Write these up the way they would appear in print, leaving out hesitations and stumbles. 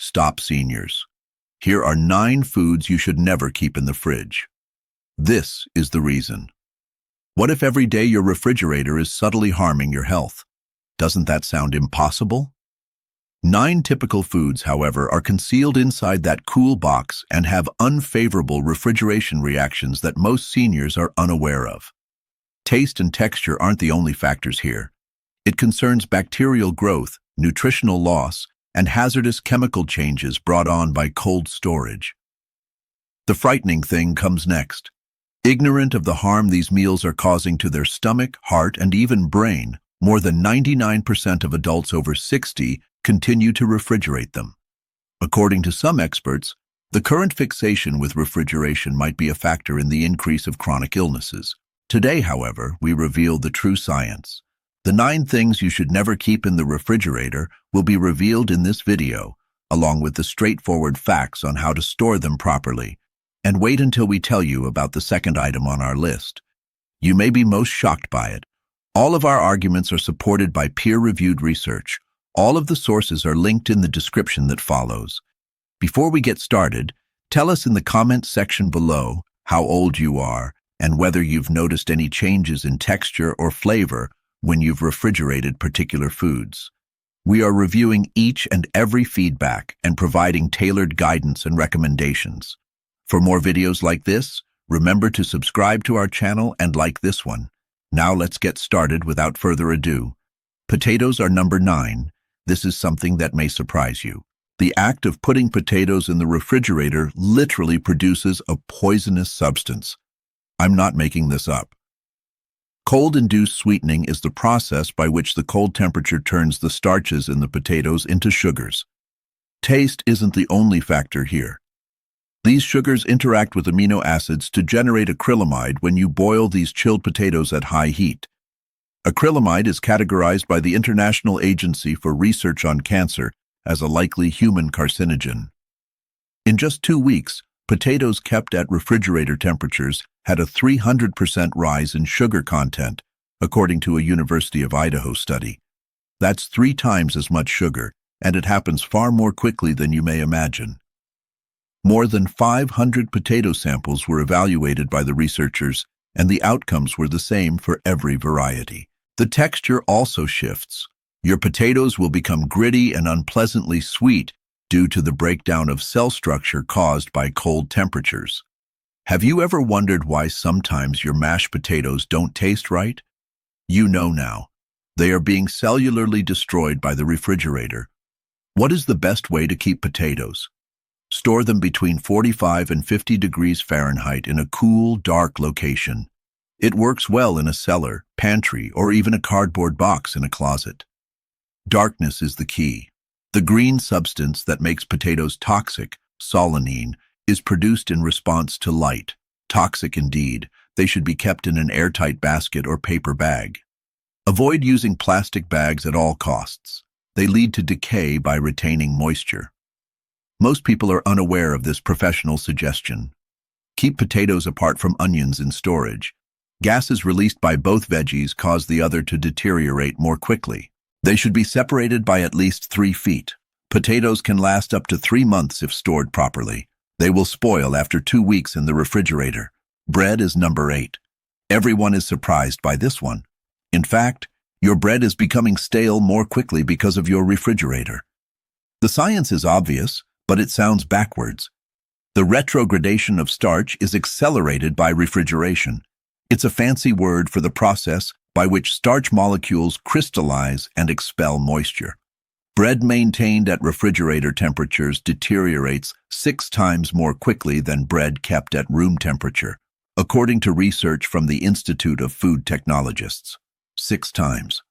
Stop, seniors. Here are 9 foods you should never keep in the fridge. This is the reason. What if every day your refrigerator is subtly harming your health? Doesn't that sound impossible? 9 typical foods, however, are concealed inside that cool box and have unfavorable refrigeration reactions that most seniors are unaware of. Taste and texture aren't the only factors here. It concerns bacterial growth, nutritional loss, and hazardous chemical changes brought on by cold storage. The frightening thing comes next. Ignorant of the harm these meals are causing to their stomach, heart, and even brain, more than 99% of adults over 60 continue to refrigerate them. According to some experts, the current fixation with refrigeration might be a factor in the increase of chronic illnesses. Today, however, we reveal the true science. The 9 things you should never keep in the refrigerator will be revealed in this video, along with the straightforward facts on how to store them properly. And wait until we tell you about the second item on our list. You may be most shocked by it. All of our arguments are supported by peer-reviewed research. All of the sources are linked in the description that follows. Before we get started, tell us in the comments section below how old you are and whether you've noticed any changes in texture or flavor when you've refrigerated particular foods. We are reviewing each and every feedback and providing tailored guidance and recommendations. For more videos like this, remember to subscribe to our channel and like this one. Now let's get started without further ado. Potatoes are number 9. This is something that may surprise you. The act of putting potatoes in the refrigerator literally produces a poisonous substance. I'm not making this up. Cold-induced sweetening is the process by which the cold temperature turns the starches in the potatoes into sugars. Taste isn't the only factor here. These sugars interact with amino acids to generate acrylamide when you boil these chilled potatoes at high heat. Acrylamide is categorized by the International Agency for Research on Cancer as a likely human carcinogen. In just 2 weeks, potatoes kept at refrigerator temperatures had a 300% rise in sugar content, according to a University of Idaho study. That's 3 times as much sugar, and it happens far more quickly than you may imagine. More than 500 potato samples were evaluated by the researchers, and the outcomes were the same for every variety. The texture also shifts. Your potatoes will become gritty and unpleasantly sweet due to the breakdown of cell structure caused by cold temperatures. Have you ever wondered why sometimes your mashed potatoes don't taste right? You know now. They are being cellularly destroyed by the refrigerator. What is the best way to keep potatoes? Store them between 45 and 50 degrees Fahrenheit in a cool, dark location. It works well in a cellar, pantry, or even a cardboard box in a closet. Darkness is the key. The green substance that makes potatoes toxic, solanine, is produced in response to light. Toxic indeed. They should be kept in an airtight basket or paper bag. Avoid using plastic bags at all costs. They lead to decay by retaining moisture. Most people are unaware of this professional suggestion. Keep potatoes apart from onions in storage. Gases released by both veggies cause the other to deteriorate more quickly. They should be separated by at least 3 feet. Potatoes can last up to 3 months if stored properly. They will spoil after 2 weeks in the refrigerator. Bread is number 8. Everyone is surprised by this one. In fact, your bread is becoming stale more quickly because of your refrigerator. The science is obvious, but it sounds backwards. The retrogradation of starch is accelerated by refrigeration. It's a fancy word for the process by which starch molecules crystallize and expel moisture. Bread maintained at refrigerator temperatures deteriorates 6 times more quickly than bread kept at room temperature, according to research from the Institute of Food Technologists. 6 times.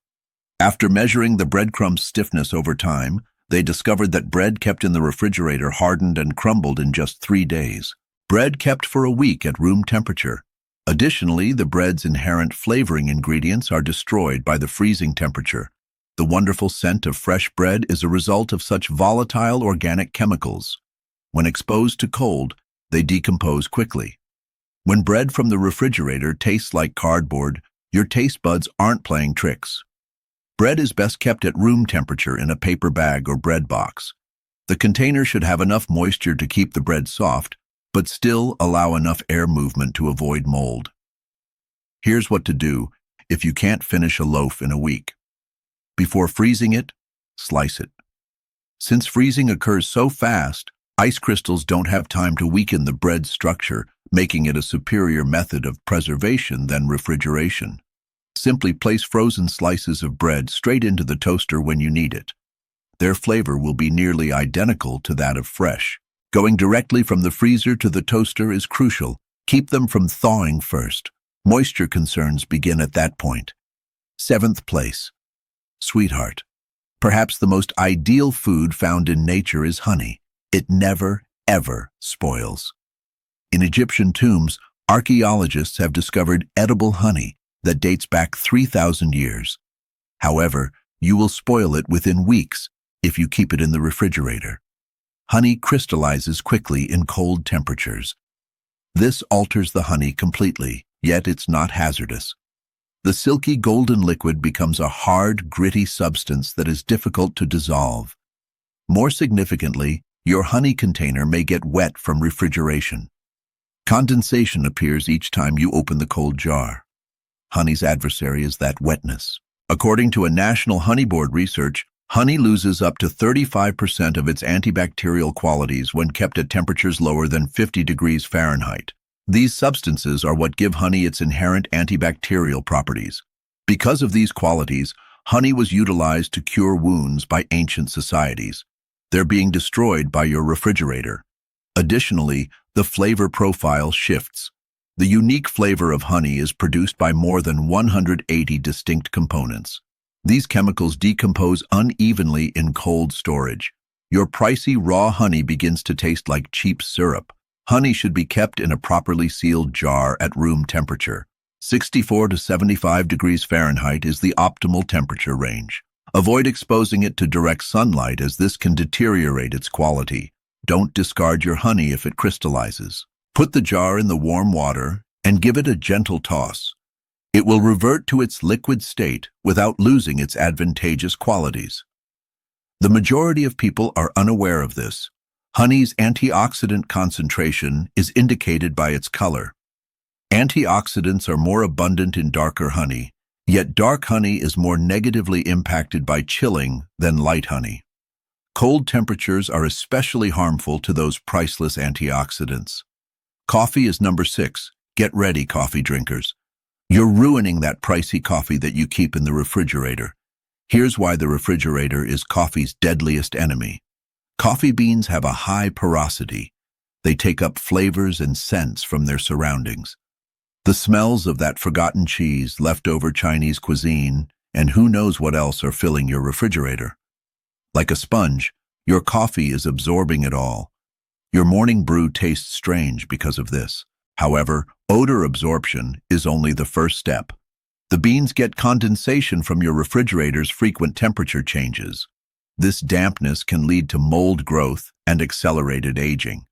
After measuring the breadcrumb's stiffness over time, they discovered that bread kept in the refrigerator hardened and crumbled in just 3 days. Bread kept for a week at room temperature. Additionally, the bread's inherent flavoring ingredients are destroyed by the freezing temperature. The wonderful scent of fresh bread is a result of such volatile organic chemicals. When exposed to cold, they decompose quickly. When bread from the refrigerator tastes like cardboard, your taste buds aren't playing tricks. Bread is best kept at room temperature in a paper bag or bread box. The container should have enough moisture to keep the bread soft, but still allow enough air movement to avoid mold. Here's what to do if you can't finish a loaf in a week. Before freezing it, slice it. Since freezing occurs so fast, ice crystals don't have time to weaken the bread's structure, making it a superior method of preservation than refrigeration. Simply place frozen slices of bread straight into the toaster when you need it. Their flavor will be nearly identical to that of fresh. Going directly from the freezer to the toaster is crucial. Keep them from thawing first. Moisture concerns begin at that point. 7th place. Sweetheart. Perhaps the most ideal food found in nature is honey. It never, ever spoils. In Egyptian tombs, archaeologists have discovered edible honey that dates back 3,000 years. However, you will spoil it within weeks if you keep it in the refrigerator. Honey crystallizes quickly in cold temperatures. This alters the honey completely, yet it's not hazardous. The silky golden liquid becomes a hard, gritty substance that is difficult to dissolve. More significantly, your honey container may get wet from refrigeration. Condensation appears each time you open the cold jar. Honey's adversary is that wetness. According to a National Honey Board research, honey loses up to 35% of its antibacterial qualities when kept at temperatures lower than 50 degrees Fahrenheit. These substances are what give honey its inherent antibacterial properties. Because of these qualities, honey was utilized to cure wounds by ancient societies. They're being destroyed by your refrigerator. Additionally, the flavor profile shifts. The unique flavor of honey is produced by more than 180 distinct components. These chemicals decompose unevenly in cold storage. Your pricey raw honey begins to taste like cheap syrup. Honey should be kept in a properly sealed jar at room temperature. 64 to 75 degrees Fahrenheit is the optimal temperature range. Avoid exposing it to direct sunlight as this can deteriorate its quality. Don't discard your honey if it crystallizes. Put the jar in the warm water and give it a gentle toss. It will revert to its liquid state without losing its advantageous qualities. The majority of people are unaware of this. Honey's antioxidant concentration is indicated by its color. Antioxidants are more abundant in darker honey, yet dark honey is more negatively impacted by chilling than light honey. Cold temperatures are especially harmful to those priceless antioxidants. Coffee is number 6. Get ready, coffee drinkers. You're ruining that pricey coffee that you keep in the refrigerator. Here's why the refrigerator is coffee's deadliest enemy. Coffee beans have a high porosity. They take up flavors and scents from their surroundings. The smells of that forgotten cheese, leftover Chinese cuisine, and who knows what else are filling your refrigerator. Like a sponge, your coffee is absorbing it all. Your morning brew tastes strange because of this. However, odor absorption is only the first step. The beans get condensation from your refrigerator's frequent temperature changes. This dampness can lead to mold growth and accelerated aging.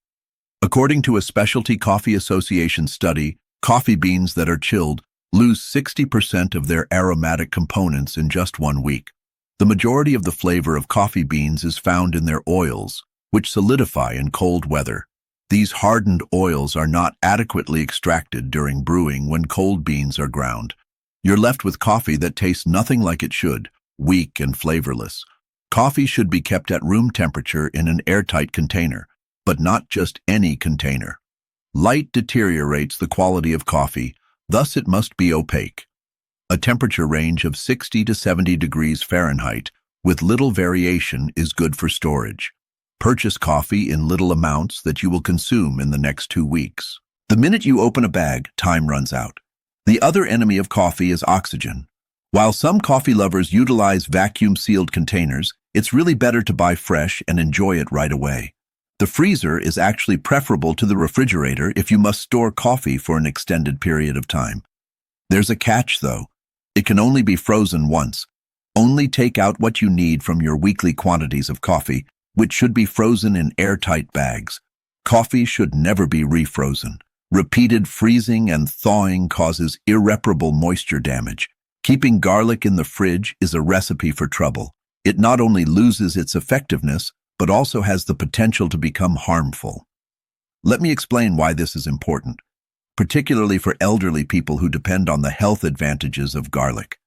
According to a Specialty Coffee Association study, coffee beans that are chilled lose 60% of their aromatic components in just 1 week. The majority of the flavor of coffee beans is found in their oils, which solidify in cold weather. These hardened oils are not adequately extracted during brewing when cold beans are ground. You're left with coffee that tastes nothing like it should, weak and flavorless. Coffee should be kept at room temperature in an airtight container, but not just any container. Light deteriorates the quality of coffee, thus it must be opaque. A temperature range of 60 to 70 degrees Fahrenheit with little variation is good for storage. Purchase coffee in little amounts that you will consume in the next 2 weeks. The minute you open a bag, time runs out. The other enemy of coffee is oxygen. While some coffee lovers utilize vacuum-sealed containers, it's really better to buy fresh and enjoy it right away. The freezer is actually preferable to the refrigerator if you must store coffee for an extended period of time. There's a catch, though. It can only be frozen once. Only take out what you need from your weekly quantities of coffee, which should be frozen in airtight bags. Coffee should never be refrozen. Repeated freezing and thawing causes irreparable moisture damage. Keeping garlic in the fridge is a recipe for trouble. It not only loses its effectiveness, but also has the potential to become harmful. Let me explain why this is important, particularly for elderly people who depend on the health advantages of garlic.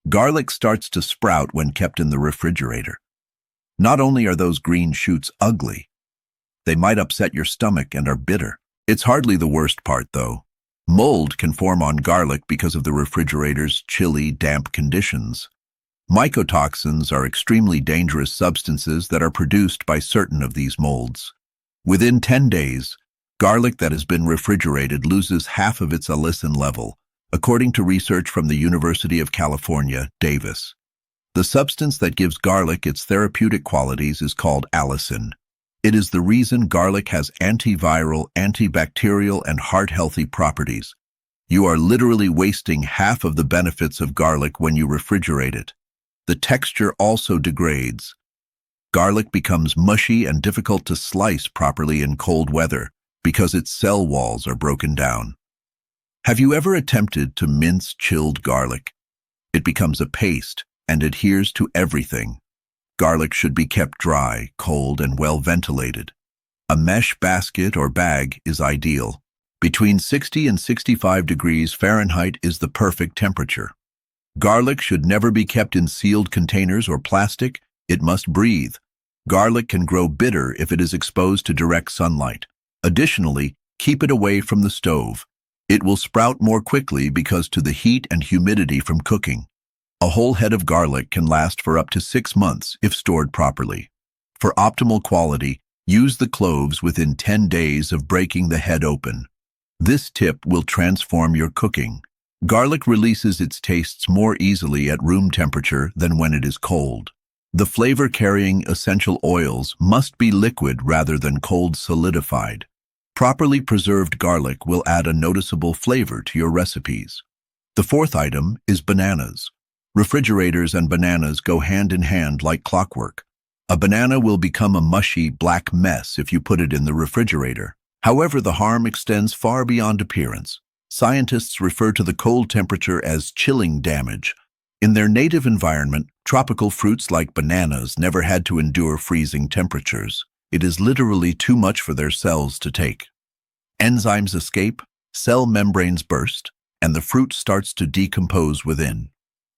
Garlic starts to sprout when kept in the refrigerator. Not only are those green shoots ugly, they might upset your stomach and are bitter. It's hardly the worst part, though. Mold can form on garlic because of the refrigerator's chilly, damp conditions. Mycotoxins are extremely dangerous substances that are produced by certain of these molds. Within 10 days, garlic that has been refrigerated loses half of its allicin level, according to research from the University of California, Davis. The substance that gives garlic its therapeutic qualities is called allicin. It is the reason garlic has antiviral, antibacterial, and heart-healthy properties. You are literally wasting half of the benefits of garlic when you refrigerate it. The texture also degrades. Garlic becomes mushy and difficult to slice properly in cold weather because its cell walls are broken down. Have you ever attempted to mince chilled garlic? It becomes a paste and adheres to everything. Garlic should be kept dry, cold, and well ventilated. A mesh basket or bag is ideal. Between 60 and 65 degrees Fahrenheit is the perfect temperature. Garlic should never be kept in sealed containers or plastic. It must breathe. Garlic can grow bitter if it is exposed to direct sunlight. Additionally, keep it away from the stove. It will sprout more quickly because to the heat and humidity from cooking. A whole head of garlic can last for up to 6 months if stored properly. For optimal quality, use the cloves within 10 days of breaking the head open. This tip will transform your cooking. Garlic releases its tastes more easily at room temperature than when it is cold. The flavor-carrying essential oils must be liquid rather than cold solidified. Properly preserved garlic will add a noticeable flavor to your recipes. The fourth item is bananas. Refrigerators and bananas go hand in hand like clockwork. A banana will become a mushy, black mess if you put it in the refrigerator. However, the harm extends far beyond appearance. Scientists refer to the cold temperature as chilling damage. In their native environment, tropical fruits like bananas never had to endure freezing temperatures. It is literally too much for their cells to take. Enzymes escape, cell membranes burst, and the fruit starts to decompose within.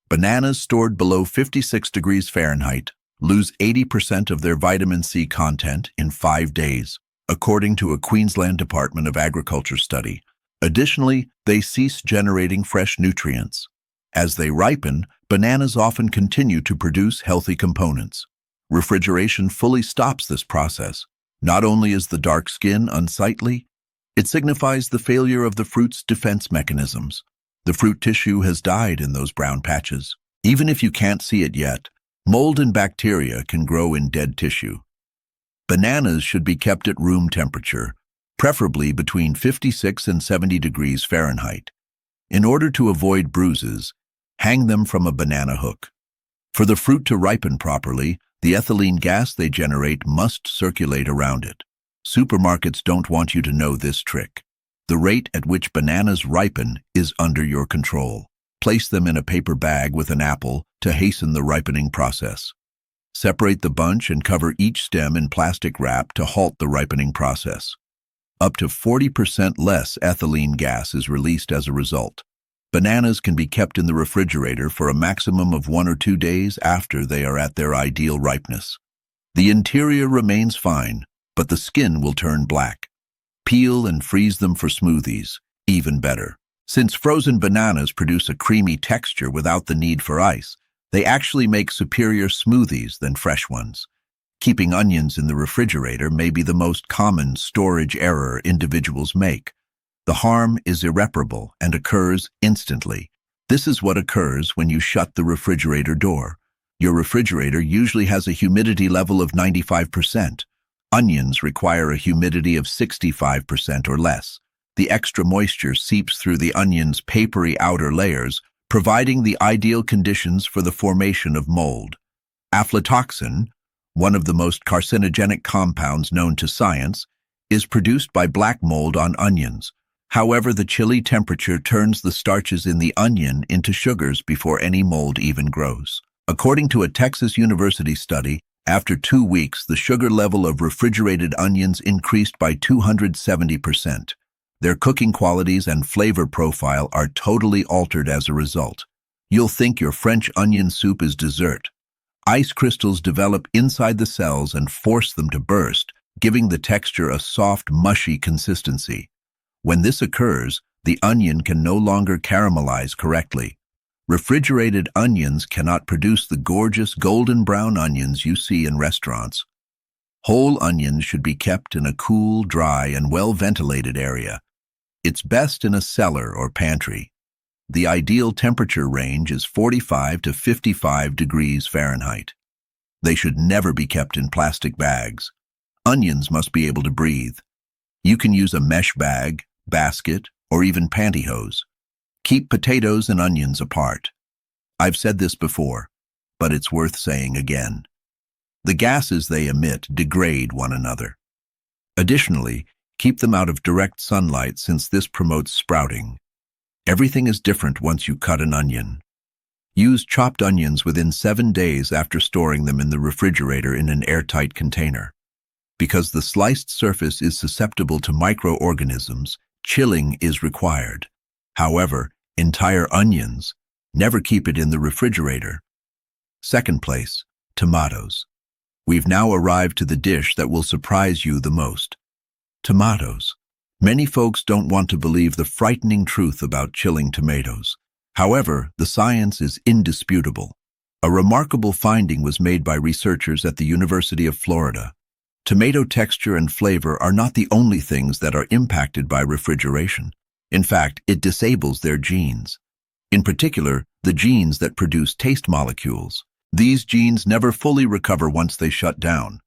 Bananas stored below 56 degrees Fahrenheit lose 80% of their vitamin C content in 5 days, according to a Queensland Department of Agriculture study. Additionally, they cease generating fresh nutrients. As they ripen, bananas often continue to produce healthy components. Refrigeration fully stops this process. Not only is the dark skin unsightly, it signifies the failure of the fruit's defense mechanisms. The fruit tissue has died in those brown patches. Even if you can't see it yet, mold and bacteria can grow in dead tissue. Bananas should be kept at room temperature, preferably between 56 and 70 degrees Fahrenheit. In order to avoid bruises, hang them from a banana hook. For the fruit to ripen properly, the ethylene gas they generate must circulate around it. Supermarkets don't want you to know this trick. The rate at which bananas ripen is under your control. Place them in a paper bag with an apple to hasten the ripening process. Separate the bunch and cover each stem in plastic wrap to halt the ripening process. Up to 40% less ethylene gas is released as a result. Bananas can be kept in the refrigerator for a maximum of 1 or 2 days after they are at their ideal ripeness. The interior remains fine, but the skin will turn black. Peel and freeze them for smoothies, even better. Since frozen bananas produce a creamy texture without the need for ice, they actually make superior smoothies than fresh ones. Keeping onions in the refrigerator may be the most common storage error individuals make. The harm is irreparable and occurs instantly. This is what occurs when you shut the refrigerator door. Your refrigerator usually has a humidity level of 95%. Onions require a humidity of 65% or less. The extra moisture seeps through the onion's papery outer layers, providing the ideal conditions for the formation of mold. Aflatoxin, one of the most carcinogenic compounds known to science, is produced by black mold on onions. However, the chilly temperature turns the starches in the onion into sugars before any mold even grows. According to a Texas University study, After 2 weeks, the sugar level of refrigerated onions increased by 270%. Their cooking qualities and flavor profile are totally altered as a result. You'll think your French onion soup is dessert. Ice crystals develop inside the cells and force them to burst, giving the texture a soft, mushy consistency. When this occurs, the onion can no longer caramelize correctly. Refrigerated onions cannot produce the gorgeous golden brown onions you see in restaurants. Whole onions should be kept in a cool, dry, and well-ventilated area. It's best in a cellar or pantry. The ideal temperature range is 45 to 55 degrees Fahrenheit. They should never be kept in plastic bags. Onions must be able to breathe. You can use a mesh bag, basket, or even pantyhose. Keep potatoes and onions apart. I've said this before, but it's worth saying again. The gases they emit degrade one another. Additionally, keep them out of direct sunlight since this promotes sprouting. Everything is different once you cut an onion. Use chopped onions within 7 days after storing them in the refrigerator in an airtight container. Because the sliced surface is susceptible to microorganisms, chilling is required. However, entire onions, never keep it in the refrigerator. Second place, tomatoes. We've now arrived to the dish that will surprise you the most. Tomatoes. Many folks don't want to believe the frightening truth about chilling tomatoes. However, the science is indisputable. A remarkable finding was made by researchers at the University of Florida. Tomato texture and flavor are not the only things that are impacted by refrigeration. In fact, it disables their genes. In particular, the genes that produce taste molecules. These genes never fully recover once they shut down.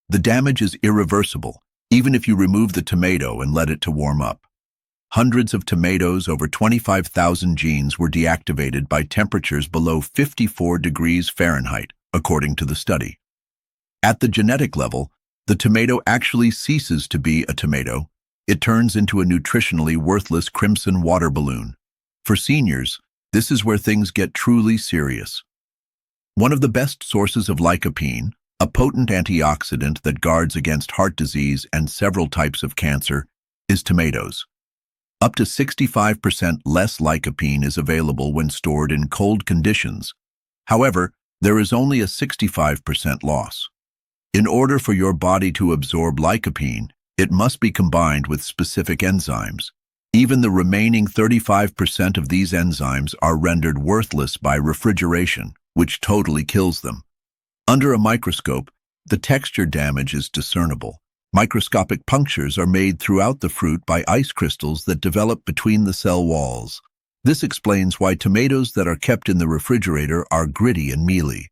The damage is irreversible, even if you remove the tomato and let it to warm up. Hundreds of tomatoes, over 25,000 genes, were deactivated by temperatures below 54 degrees Fahrenheit, according to the study. At the genetic level, the tomato actually ceases to be a tomato. It turns into a nutritionally worthless crimson water balloon. For seniors, this is where things get truly serious. One of the best sources of lycopene, a potent antioxidant that guards against heart disease and several types of cancer, is tomatoes. Up to 65% less lycopene is available when stored in cold conditions. However, there is only a 65% loss. In order for your body to absorb lycopene, it must be combined with specific enzymes. Even the remaining 35% of these enzymes are rendered worthless by refrigeration, which totally kills them. Under a microscope, the texture damage is discernible. Microscopic punctures are made throughout the fruit by ice crystals that develop between the cell walls. This explains why tomatoes that are kept in the refrigerator are gritty and mealy.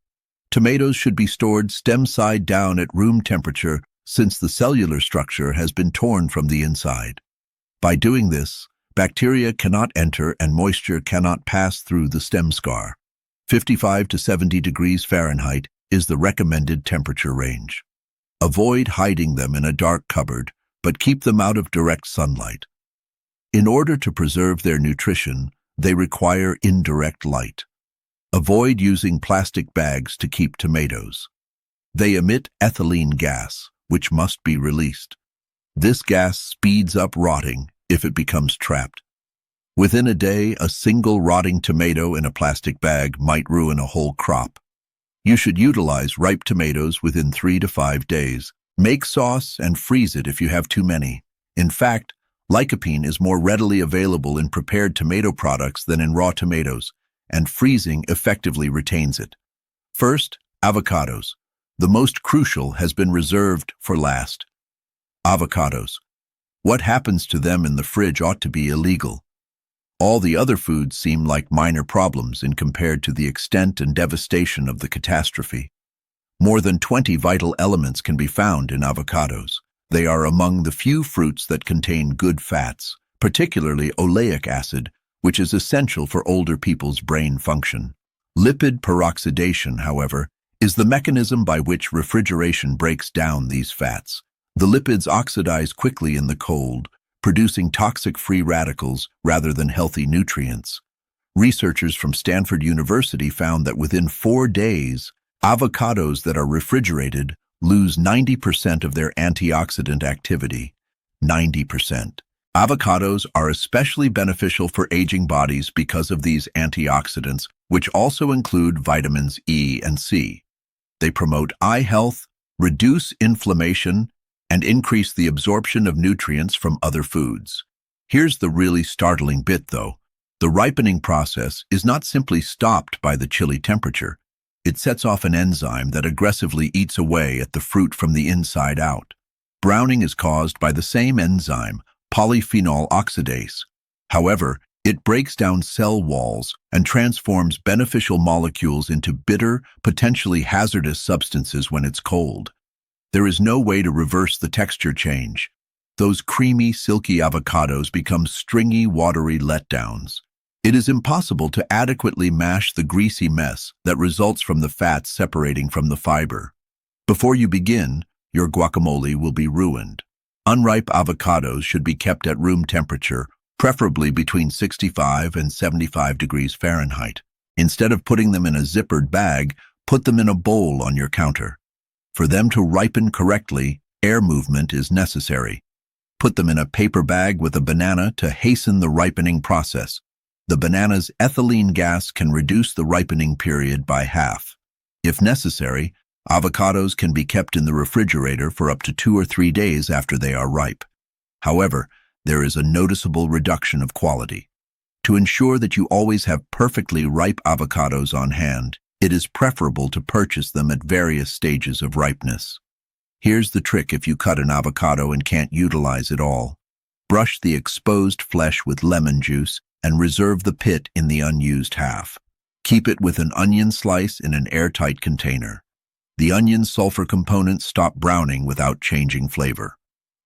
Tomatoes should be stored stem side down at room temperature since the cellular structure has been torn from the inside. By doing this, bacteria cannot enter and moisture cannot pass through the stem scar. 55 to 70 degrees Fahrenheit is the recommended temperature range. Avoid hiding them in a dark cupboard, but keep them out of direct sunlight. In order to preserve their nutrition, they require indirect light. Avoid using plastic bags to keep tomatoes. They emit ethylene gas, which must be released. This gas speeds up rotting if it becomes trapped. Within a day, a single rotting tomato in a plastic bag might ruin a whole crop. You should utilize ripe tomatoes within 3 to 5 days. Make sauce and freeze it if you have too many. In fact, lycopene is more readily available in prepared tomato products than in raw tomatoes, and freezing effectively retains it. First, avocados. The most crucial has been reserved for last. Avocados. What happens to them in the fridge ought to be illegal. All the other foods seem like minor problems in compared to the extent and devastation of the catastrophe. More than 20 vital elements can be found in avocados. They are among the few fruits that contain good fats, particularly oleic acid, which is essential for older people's brain function. Lipid peroxidation, however, is the mechanism by which refrigeration breaks down these fats. The lipids oxidize quickly in the cold, producing toxic free radicals rather than healthy nutrients. Researchers from Stanford University found that within 4 days, Avocados that are refrigerated lose 90% of their antioxidant activity. 90%. Avocados are especially beneficial for aging bodies because of these antioxidants, which also include vitamins E and C. They promote eye health, reduce inflammation, and increase the absorption of nutrients from other foods. Here's the really startling bit, though. The ripening process is not simply stopped by the chilly temperature. It sets off an enzyme that aggressively eats away at the fruit from the inside out. Browning is caused by the same enzyme, polyphenol oxidase. However, it breaks down cell walls and transforms beneficial molecules into bitter, potentially hazardous substances when it's cold. There is no way to reverse the texture change. Those creamy, silky avocados become stringy, watery letdowns. It is impossible to adequately mash the greasy mess that results from the fats separating from the fiber. Before you begin, your guacamole will be ruined. Unripe avocados should be kept at room temperature, preferably between 65 and 75 degrees Fahrenheit. Instead of putting them in a zippered bag, put them in a bowl on your counter. For them to ripen correctly, air movement is necessary. Put them in a paper bag with a banana to hasten the ripening process. The banana's ethylene gas can reduce the ripening period by half. If necessary, avocados can be kept in the refrigerator for up to 2 or 3 days after they are ripe. However, there is a noticeable reduction of quality. To ensure that you always have perfectly ripe avocados on hand, it is preferable to purchase them at various stages of ripeness. Here's the trick if you cut an avocado and can't utilize it all. Brush the exposed flesh with lemon juice and reserve the pit in the unused half. Keep it with an onion slice in an airtight container. The onion's sulfur components stop browning without changing flavor.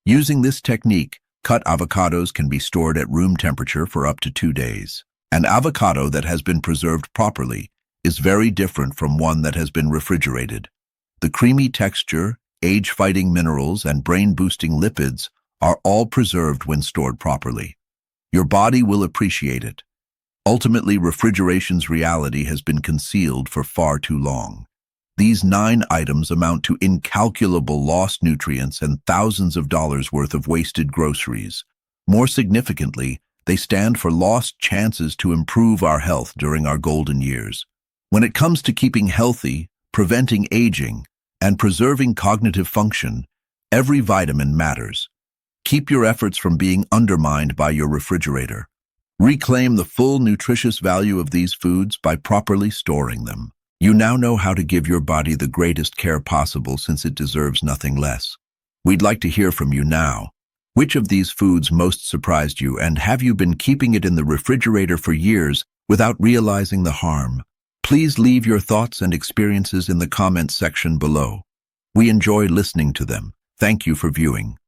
Using this technique, cut avocados can be stored at room temperature for up to 2 days. An avocado that has been preserved properly is very different from one that has been refrigerated. The creamy texture, age-fighting minerals, and brain-boosting lipids are all preserved when stored properly. Your body will appreciate it. Ultimately, refrigeration's reality has been concealed for far too long. These 9 items amount to incalculable lost nutrients and thousands of dollars worth of wasted groceries. More significantly, they stand for lost chances to improve our health during our golden years. When it comes to keeping healthy, preventing aging, and preserving cognitive function, every vitamin matters. Keep your efforts from being undermined by your refrigerator. Reclaim the full nutritious value of these foods by properly storing them. You now know how to give your body the greatest care possible, since it deserves nothing less. We'd like to hear from you now. Which of these foods most surprised you, and have you been keeping it in the refrigerator for years without realizing the harm? Please leave your thoughts and experiences in the comments section below. We enjoy listening to them. Thank you for viewing.